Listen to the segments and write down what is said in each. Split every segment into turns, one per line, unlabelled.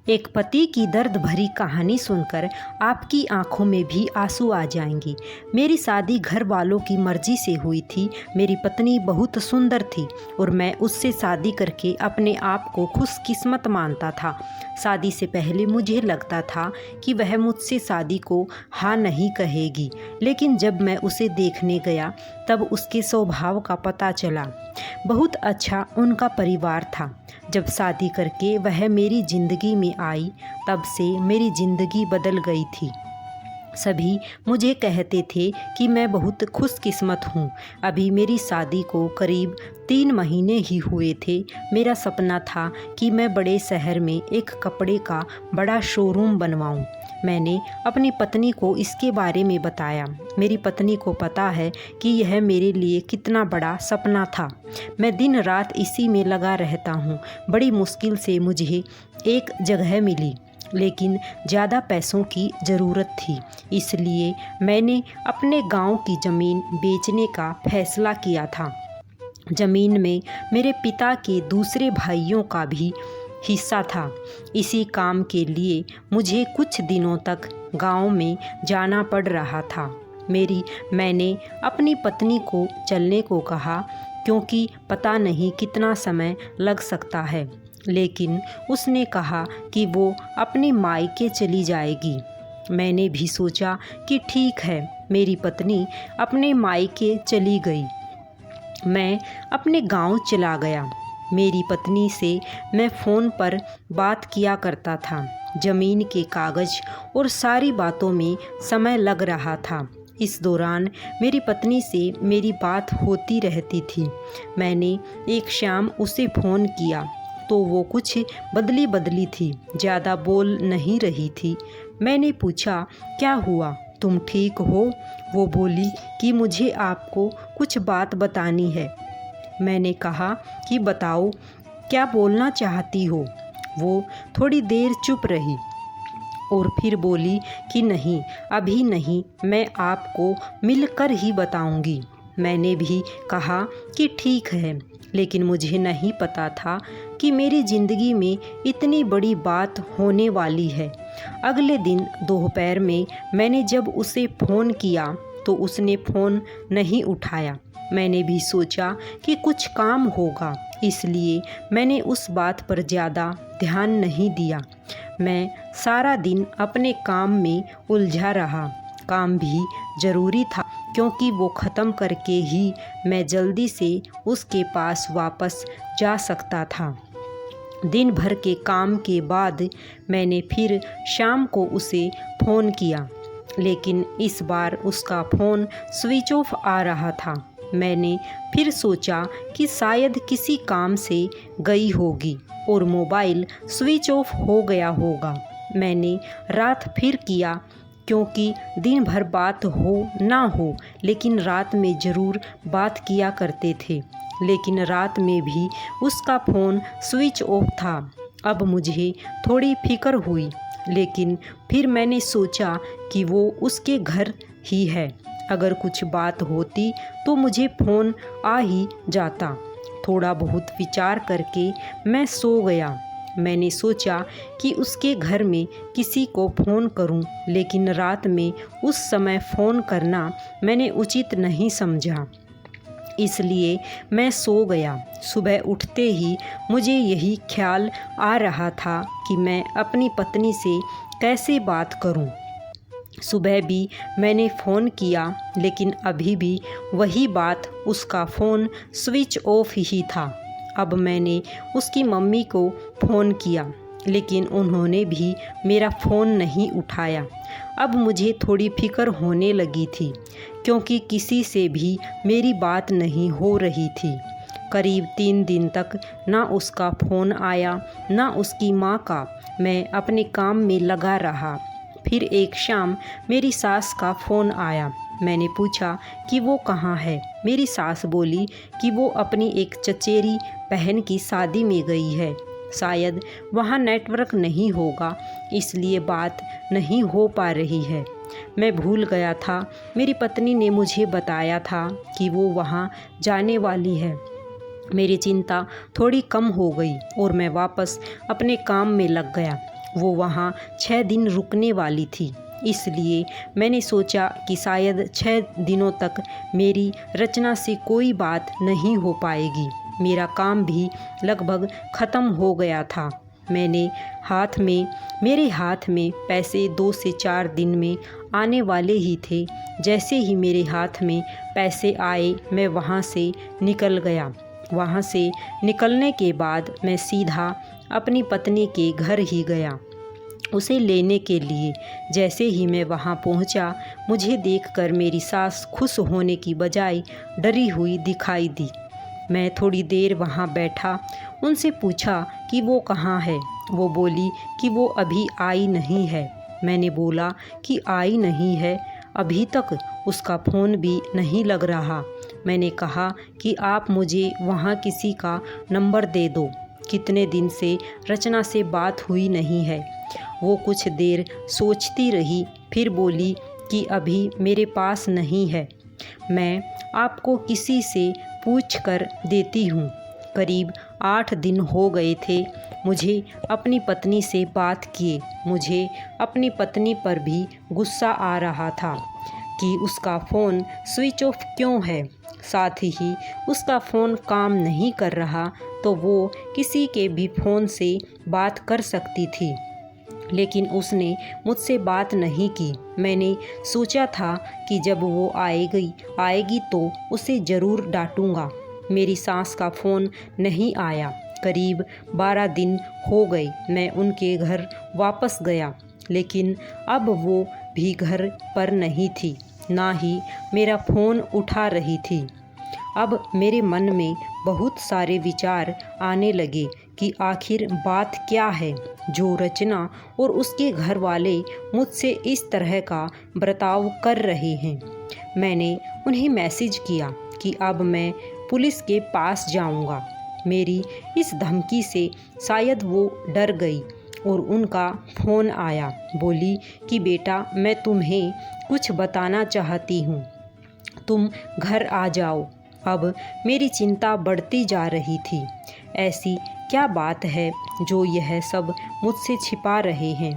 एक पति की दर्द भरी कहानी सुनकर आपकी आंखों में भी आंसू आ जाएंगे। मेरी शादी घर वालों की मर्जी से हुई थी। मेरी पत्नी बहुत सुंदर थी और मैं उससे शादी करके अपने आप को खुशकिस्मत मानता था। शादी से पहले मुझे लगता था कि वह मुझसे शादी को हाँ नहीं कहेगी, लेकिन जब मैं उसे देखने गया तब उसके स्वभाव का पता चला। बहुत अच्छा उनका परिवार था। जब शादी करके वह मेरी ज़िंदगी में आई तब से मेरी ज़िंदगी बदल गई थी। सभी मुझे कहते थे कि मैं बहुत खुशकिस्मत हूँ। अभी मेरी शादी को करीब 3 महीने ही हुए थे। मेरा सपना था कि मैं बड़े शहर में एक कपड़े का बड़ा शोरूम बनवाऊँ। मैंने अपनी पत्नी को इसके बारे में बताया। मेरी पत्नी को पता है कि यह मेरे लिए कितना बड़ा सपना था। मैं दिन रात इसी में लगा रहता हूँ। बड़ी मुश्किल से मुझे एक जगह मिली, लेकिन ज़्यादा पैसों की ज़रूरत थी। इसलिए मैंने अपने गांव की ज़मीन बेचने का फैसला किया था। ज़मीन में मेरे पिता के दूसरे भाइयों का भी हिस्सा था। इसी काम के लिए मुझे कुछ दिनों तक गांव में जाना पड़ रहा था। मैंने अपनी पत्नी को चलने को कहा, क्योंकि पता नहीं कितना समय लग सकता है, लेकिन उसने कहा कि वो अपने मायके चली जाएगी। मैंने भी सोचा कि ठीक है। मेरी पत्नी अपने मायके चली गई। मैं अपने गांव चला गया। मेरी पत्नी से मैं फ़ोन पर बात किया करता था। ज़मीन के कागज़ और सारी बातों में समय लग रहा था। इस दौरान मेरी पत्नी से मेरी बात होती रहती थी। मैंने एक शाम उसे फ़ोन किया तो वो कुछ बदली बदली थी, ज़्यादा बोल नहीं रही थी। मैंने पूछा, क्या हुआ, तुम ठीक हो? वो बोली कि मुझे आपको कुछ बात बतानी है। मैंने कहा कि बताओ, क्या बोलना चाहती हो? वो थोड़ी देर चुप रही और फिर बोली कि नहीं, अभी नहीं, मैं आपको मिलकर ही बताऊंगी। मैंने भी कहा कि ठीक है, लेकिन मुझे नहीं पता था कि मेरी ज़िंदगी में इतनी बड़ी बात होने वाली है। अगले दिन दोपहर में मैंने जब उसे फ़ोन किया तो उसने फ़ोन नहीं उठाया। मैंने भी सोचा कि कुछ काम होगा, इसलिए मैंने उस बात पर ज़्यादा ध्यान नहीं दिया। मैं सारा दिन अपने काम में उलझा रहा। काम भी ज़रूरी था, क्योंकि वो ख़त्म करके ही मैं जल्दी से उसके पास वापस जा सकता था। दिन भर के काम के बाद मैंने फिर शाम को उसे फ़ोन किया, लेकिन इस बार उसका फ़ोन स्विच ऑफ आ रहा था। मैंने फिर सोचा कि शायद किसी काम से गई होगी और मोबाइल स्विच ऑफ हो गया होगा। मैंने रात फिर किया, क्योंकि दिन भर बात हो ना हो, लेकिन रात में ज़रूर बात किया करते थे। लेकिन रात में भी उसका फ़ोन स्विच ऑफ था। अब मुझे थोड़ी फिक्र हुई, लेकिन फिर मैंने सोचा कि वो उसके घर ही है। अगर कुछ बात होती तो मुझे फ़ोन आ ही जाता। थोड़ा बहुत विचार करके मैं सो गया। मैंने सोचा कि उसके घर में किसी को फ़ोन करूं, लेकिन रात में उस समय फ़ोन करना मैंने उचित नहीं समझा, इसलिए मैं सो गया। सुबह उठते ही मुझे यही ख्याल आ रहा था कि मैं अपनी पत्नी से कैसे बात करूं। सुबह भी मैंने फ़ोन किया, लेकिन अभी भी वही बात, उसका फ़ोन स्विच ऑफ ही था। अब मैंने उसकी मम्मी को फ़ोन किया, लेकिन उन्होंने भी मेरा फ़ोन नहीं उठाया। अब मुझे थोड़ी फिक्र होने लगी थी, क्योंकि किसी से भी मेरी बात नहीं हो रही थी। करीब 3 दिन तक ना उसका फ़ोन आया, ना उसकी माँ का। मैं अपने काम में लगा रहा। फिर एक शाम मेरी सास का फ़ोन आया। मैंने पूछा कि वो कहाँ है। मेरी सास बोली कि वो अपनी एक चचेरी बहन की शादी में गई है। शायद वहाँ नेटवर्क नहीं होगा, इसलिए बात नहीं हो पा रही है। मैं भूल गया था। मेरी पत्नी ने मुझे बताया था कि वो वहाँ जाने वाली है। मेरी चिंता थोड़ी कम हो गई और मैं वापस अपने काम में लग गया। वो वहाँ 6 दिन रुकने वाली थी, इसलिए मैंने सोचा कि शायद 6 दिनों तक मेरी रचना से कोई बात नहीं हो पाएगी। मेरा काम भी लगभग ख़त्म हो गया था। मेरे हाथ में पैसे 2 से 4 दिन में आने वाले ही थे। जैसे ही मेरे हाथ में पैसे आए मैं वहाँ से निकल गया। वहाँ से निकलने के बाद मैं सीधा अपनी पत्नी के घर ही गया उसे लेने के लिए। जैसे ही मैं वहाँ पहुँचा, मुझे देखकर मेरी सास खुश होने की बजाय डरी हुई दिखाई दी। मैं थोड़ी देर वहाँ बैठा, उनसे पूछा कि वो कहाँ है। वो बोली कि वो अभी आई नहीं है। मैंने बोला कि आई नहीं है, अभी तक उसका फ़ोन भी नहीं लग रहा। मैंने कहा कि आप मुझे वहाँ किसी का नंबर दे दो, कितने दिन से रचना से बात हुई नहीं है। वो कुछ देर सोचती रही, फिर बोली कि अभी मेरे पास नहीं है, मैं आपको किसी से पूछ कर देती हूँ। करीब 8 दिन हो गए थे मुझे अपनी पत्नी से बात किए। मुझे अपनी पत्नी पर भी गुस्सा आ रहा था कि उसका फ़ोन स्विच ऑफ क्यों है। साथ ही उसका फ़ोन काम नहीं कर रहा तो वो किसी के भी फ़ोन से बात कर सकती थी, लेकिन उसने मुझसे बात नहीं की। मैंने सोचा था कि जब वो आएगी तो उसे ज़रूर डांटूंगा। मेरी सास का फ़ोन नहीं आया। करीब 12 दिन हो गए मैं उनके घर वापस गया, लेकिन अब वो भी घर पर नहीं थी, ना ही मेरा फ़ोन उठा रही थी। अब मेरे मन में बहुत सारे विचार आने लगे कि आखिर बात क्या है जो रचना और उसके घर वाले मुझसे इस तरह का बर्ताव कर रहे हैं। मैंने उन्हें मैसेज किया कि अब मैं पुलिस के पास जाऊंगा। मेरी इस धमकी से शायद वो डर गई और उनका फ़ोन आया। बोली कि बेटा, मैं तुम्हें कुछ बताना चाहती हूँ, तुम घर आ जाओ। अब मेरी चिंता बढ़ती जा रही थी। ऐसी क्या बात है जो यह सब मुझसे छिपा रहे हैं।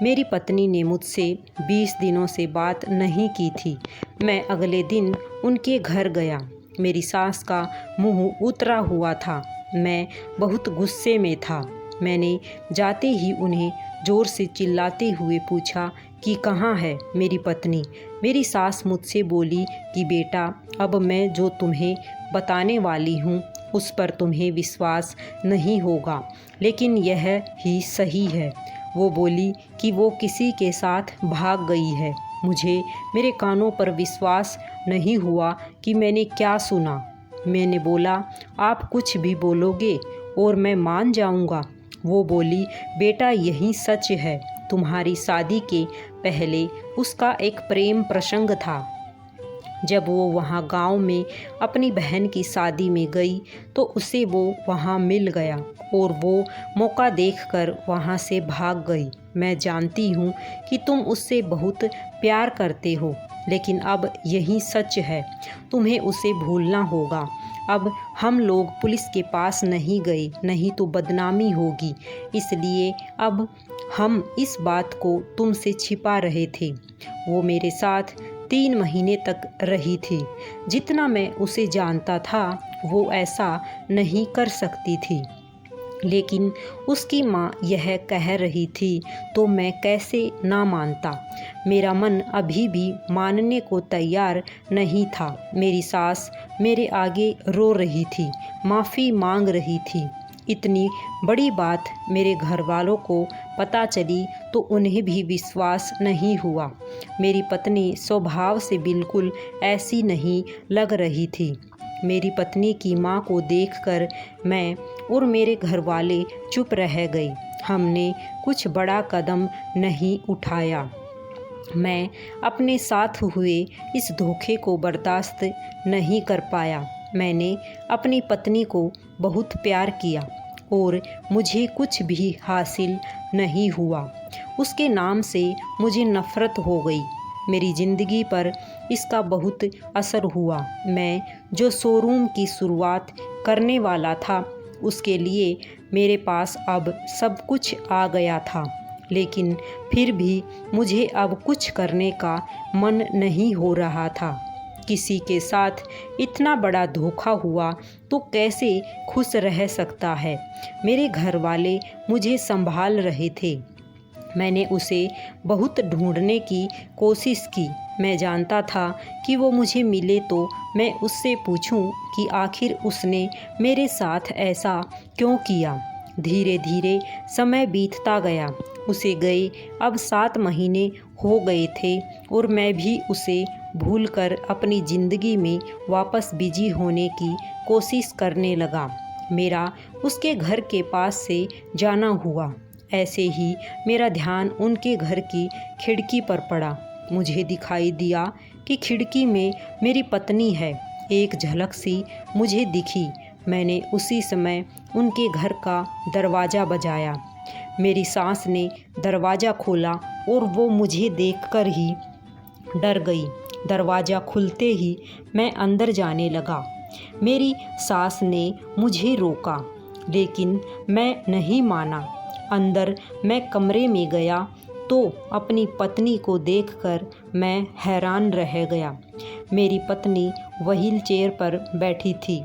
मेरी पत्नी ने मुझसे 20 दिनों से बात नहीं की थी। मैं अगले दिन उनके घर गया। मेरी सास का मुंह उतरा हुआ था। मैं बहुत गुस्से में था। मैंने जाते ही उन्हें ज़ोर से चिल्लाते हुए पूछा कि कहाँ है मेरी पत्नी। मेरी सास मुझसे बोली कि बेटा, अब मैं जो तुम्हें बताने वाली हूँ उस पर तुम्हें विश्वास नहीं होगा, लेकिन यह ही सही है। वो बोली कि वो किसी के साथ भाग गई है। मुझे मेरे कानों पर विश्वास नहीं हुआ कि मैंने क्या सुना। मैंने बोला, आप कुछ भी बोलोगे और मैं मान जाऊंगा। वो बोली, बेटा, यही सच है। तुम्हारी शादी के पहले उसका एक प्रेम प्रसंग था। जब वो वहाँ गांव में अपनी बहन की शादी में गई तो उसे वो वहाँ मिल गया और वो मौका देखकर वहाँ से भाग गई। मैं जानती हूँ कि तुम उससे बहुत प्यार करते हो, लेकिन अब यही सच है, तुम्हें उसे भूलना होगा। अब हम लोग पुलिस के पास नहीं गए, नहीं तो बदनामी होगी, इसलिए अब हम इस बात को तुमसे छिपा रहे थे। वो मेरे साथ 3 महीने तक रही थी। जितना मैं उसे जानता था वो ऐसा नहीं कर सकती थी, लेकिन उसकी माँ यह कह रही थी तो मैं कैसे ना मानता। मेरा मन अभी भी मानने को तैयार नहीं था। मेरी सास मेरे आगे रो रही थी, माफ़ी मांग रही थी। इतनी बड़ी बात मेरे घर वालों को पता चली तो उन्हें भी विश्वास नहीं हुआ। मेरी पत्नी स्वभाव से बिल्कुल ऐसी नहीं लग रही थी। मेरी पत्नी की माँ को देखकर मैं और मेरे घर वाले चुप रह गए। हमने कुछ बड़ा कदम नहीं उठाया। मैं अपने साथ हुए इस धोखे को बर्दाश्त नहीं कर पाया। मैंने अपनी पत्नी को बहुत प्यार किया और मुझे कुछ भी हासिल नहीं हुआ। उसके नाम से मुझे नफ़रत हो गई। मेरी ज़िंदगी पर इसका बहुत असर हुआ। मैं जो शोरूम की शुरुआत करने वाला था उसके लिए मेरे पास अब सब कुछ आ गया था। लेकिन फिर भी मुझे अब कुछ करने का मन नहीं हो रहा था। किसी के साथ इतना बड़ा धोखा हुआ तो कैसे खुश रह सकता है। मेरे घर वाले मुझे संभाल रहे थे। मैंने उसे बहुत ढूंढने की कोशिश की। मैं जानता था कि वो मुझे मिले तो मैं उससे पूछूं कि आखिर उसने मेरे साथ ऐसा क्यों किया। धीरे धीरे समय बीतता गया। उसे गए अब 7 महीने हो गए थे और मैं भी उसे भूलकर अपनी ज़िंदगी में वापस बिजी होने की कोशिश करने लगा। मेरा उसके घर के पास से जाना हुआ। ऐसे ही मेरा ध्यान उनके घर की खिड़की पर पड़ा। मुझे दिखाई दिया कि खिड़की में मेरी पत्नी है। एक झलक सी मुझे दिखी। मैंने उसी समय उनके घर का दरवाज़ा बजाया। मेरी सास ने दरवाज़ा खोला और वो मुझे देखकर ही डर गई। दरवाज़ा खुलते ही मैं अंदर जाने लगा। मेरी सास ने मुझे रोका, लेकिन मैं नहीं माना। अंदर मैं कमरे में गया तो अपनी पत्नी को देखकर मैं हैरान रह गया। मेरी पत्नी व्हील चेयर पर बैठी थी।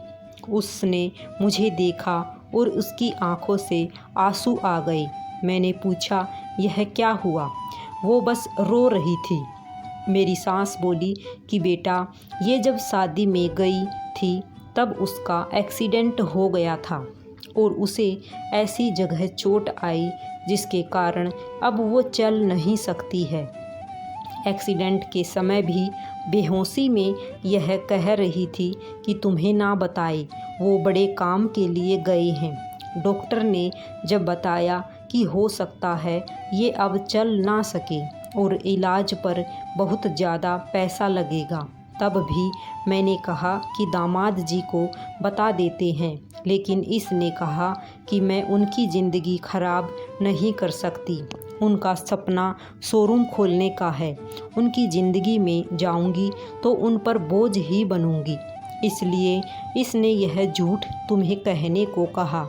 उसने मुझे देखा और उसकी आंखों से आंसू आ गए। मैंने पूछा, यह क्या हुआ? वो बस रो रही थी। मेरी सास बोली कि बेटा, ये जब शादी में गई थी तब उसका एक्सीडेंट हो गया था और उसे ऐसी जगह चोट आई जिसके कारण अब वो चल नहीं सकती है। एक्सीडेंट के समय भी बेहोशी में यह कह रही थी कि तुम्हें ना बताए, वो बड़े काम के लिए गए हैं। डॉक्टर ने जब बताया कि हो सकता है ये अब चल ना सके और इलाज पर बहुत ज़्यादा पैसा लगेगा, तब भी मैंने कहा कि दामाद जी को बता देते हैं, लेकिन इसने कहा कि मैं उनकी ज़िंदगी खराब नहीं कर सकती। उनका सपना शोरूम खोलने का है। उनकी ज़िंदगी में जाऊंगी तो उन पर बोझ ही बनूंगी। इसलिए इसने यह झूठ तुम्हें कहने को कहा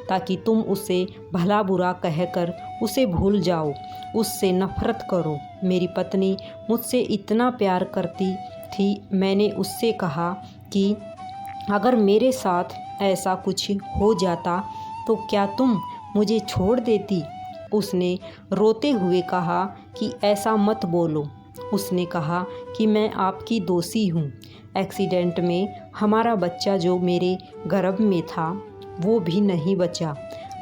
ताकि तुम उसे भला बुरा कहकर उसे भूल जाओ, उससे नफ़रत करो। मेरी पत्नी मुझसे इतना प्यार करती थी। मैंने उससे कहा कि अगर मेरे साथ ऐसा कुछ हो जाता तो क्या तुम मुझे छोड़ देती? उसने रोते हुए कहा कि ऐसा मत बोलो। उसने कहा कि मैं आपकी दोषी हूँ। एक्सीडेंट में हमारा बच्चा जो मेरे गर्भ में था वो भी नहीं बचा।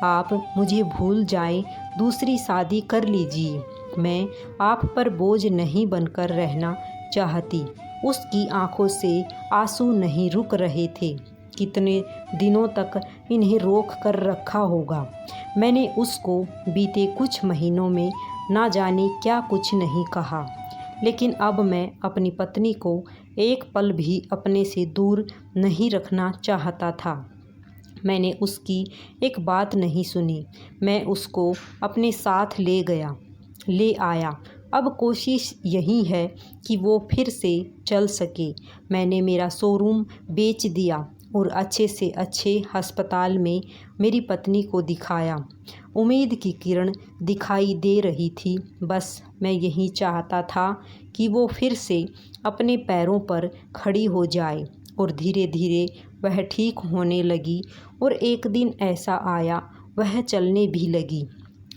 आप मुझे भूल जाएं, दूसरी शादी कर लीजिए। मैं आप पर बोझ नहीं बनकर रहना चाहती। उसकी आंखों से आंसू नहीं रुक रहे थे। कितने दिनों तक इन्हें रोक कर रखा होगा। मैंने उसको बीते कुछ महीनों में ना जाने क्या कुछ नहीं कहा, लेकिन अब मैं अपनी पत्नी को एक पल भी अपने से दूर नहीं रखना चाहता था। मैंने उसकी एक बात नहीं सुनी। मैं उसको अपने साथ ले आया। अब कोशिश यही है कि वो फिर से चल सके। मैंने मेरा शोरूम बेच दिया और अच्छे से अच्छे अस्पताल में मेरी पत्नी को दिखाया। उम्मीद की किरण दिखाई दे रही थी। बस मैं यही चाहता था कि वो फिर से अपने पैरों पर खड़ी हो जाए और धीरे धीरे वह ठीक होने लगी। और एक दिन ऐसा आया, वह चलने भी लगी।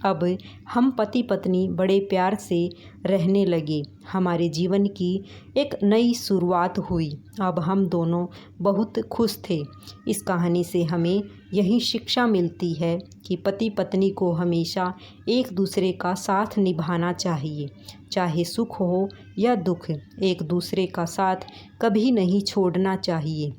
अब हम पति पत्नी बड़े प्यार से रहने लगे। हमारे जीवन की एक नई शुरुआत हुई। अब हम दोनों बहुत खुश थे। इस कहानी से हमें यही शिक्षा मिलती है कि पति पत्नी को हमेशा एक दूसरे का साथ निभाना चाहिए। चाहे सुख हो या दुख, एक दूसरे का साथ कभी नहीं छोड़ना चाहिए,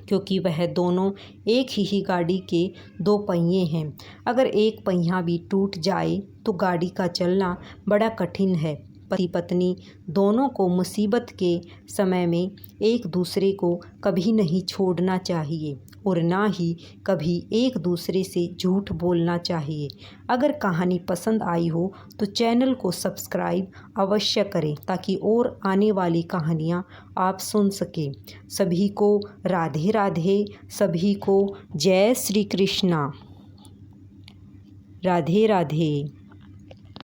क्योंकि वह दोनों एक ही गाड़ी के 2 पहिए हैं। अगर एक पहिया भी टूट जाए तो गाड़ी का चलना बड़ा कठिन है। पति पत्नी दोनों को मुसीबत के समय में एक दूसरे को कभी नहीं छोड़ना चाहिए और ना ही कभी एक दूसरे से झूठ बोलना चाहिए। अगर कहानी पसंद आई हो तो चैनल को सब्सक्राइब अवश्य करें ताकि और आने वाली कहानियाँ आप सुन सकें। सभी को राधे राधे। सभी को जय श्री कृष्णा। राधे राधे।